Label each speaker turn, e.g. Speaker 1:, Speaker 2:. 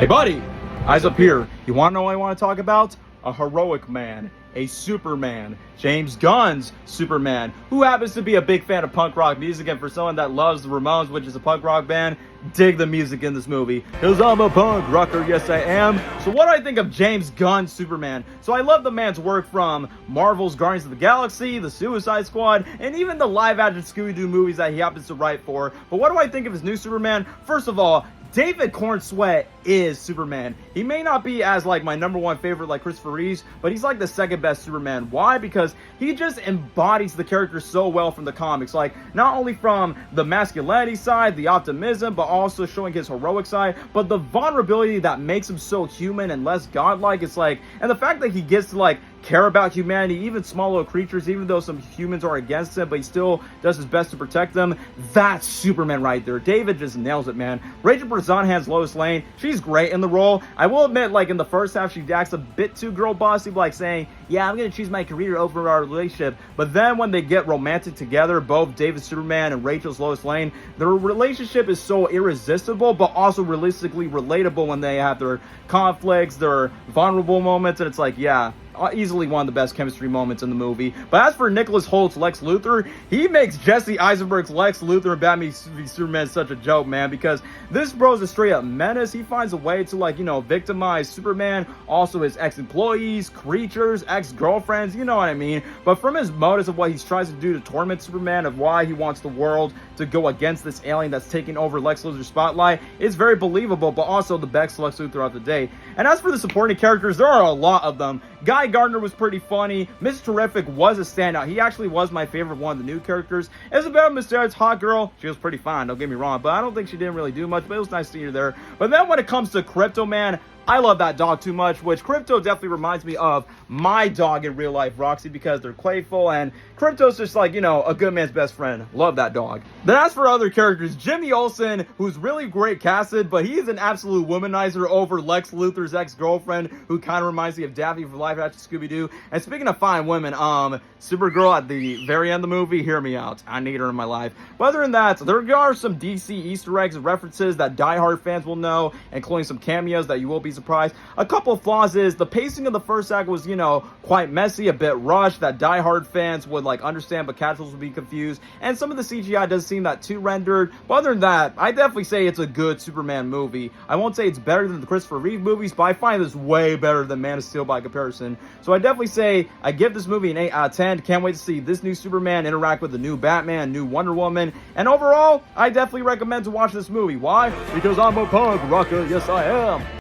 Speaker 1: Hey buddy, eyes up here. You want to know what I want to talk about? A heroic man, a Superman, James Gunn's Superman, who happens to be a big fan of punk rock music, and for someone that loves the Ramones, which is a punk rock band, dig the music in this movie. Cause I'm a punk rocker, yes I am. So what do I think of James Gunn's Superman? So I love the man's work from Marvel's Guardians of the Galaxy, the Suicide Squad, and even the live-action Scooby Doo movies that he happens to write for. But what do I think of his new Superman? First of all, David Corenswet is Superman. He may not be as like my number one favorite like Christopher Reeve, but he's like the second best Superman. Why? Because he just embodies the character so well from the comics. Like not only from the masculinity side, the optimism, but also showing his heroic side, but the vulnerability that makes him so human and less godlike. It's like, and the fact that he gets to like care about humanity, even small little creatures, even though some humans are against him, but he still does his best to protect them. That's Superman right there. David just nails it, man. Rachel Brosnahan's Lois Lane, she's great in the role. I will admit, like in the first half, she acts a bit too girl bossy, like saying, yeah, I'm gonna choose my career over our relationship. But then when they get romantic together, both David Superman and Rachel's Lois Lane, their relationship is so irresistible, but also realistically relatable when they have their conflicts, their vulnerable moments, and it's like, yeah, easily one of the best chemistry moments in the movie. But as for Nicholas Holt's Lex Luthor, he makes Jesse Eisenberg's Lex Luthor and Batman v Superman such a joke, man, because this bro's a straight up menace. He finds a way to, like, you know, victimize Superman, also his ex-employees, creatures, ex-girlfriends, you know what I mean. But from his motives of what he tries to do to torment Superman, of why he wants the world to go against this alien that's taking over Lex Luthor's spotlight, it's very believable, but also the best Lex Luthor throughout the day. And as for the supporting characters, there are a lot of them. Guy Gardner was pretty funny. Miss Terrific was a standout. He actually was my favorite one of the new characters. Isabel Mister's hot girl, she was pretty fine, don't get me wrong, but I don't think she didn't really do much, but it was nice to see her there. But then when it comes to Crypto, man, I love that dog too much, which Crypto definitely reminds me of my dog in real life, Roxy, because they're playful, and Crypto's just like, you know, a good man's best friend. Love that dog. Then as for other characters, Jimmy Olsen, who's really great casted, but he's an absolute womanizer over Lex Luthor's ex-girlfriend, who kind of reminds me of Daffy from live action Scooby Doo. And speaking of fine women, Supergirl at the very end of the movie, hear me out. I need her in my life. But other than that, there are some DC Easter eggs and references that diehard fans will know, including some cameos that you will be surprised. A couple of flaws is the pacing of the first act was, you know, quite messy, a bit rushed, that diehard fans would like understand, but casuals would be confused. And some of the CGI does seem that too rendered. But other than that, I definitely say it's a good Superman movie. I won't say it's better than the Christopher Reeve movies, but I find this way better than Man of Steel by comparison. So I definitely say I give this movie an 8 out of 10. Can't wait to see this new Superman interact with the new Batman, new Wonder Woman. And overall, I definitely recommend to watch this movie. Why? Because I'm a punk rocker, yes I am.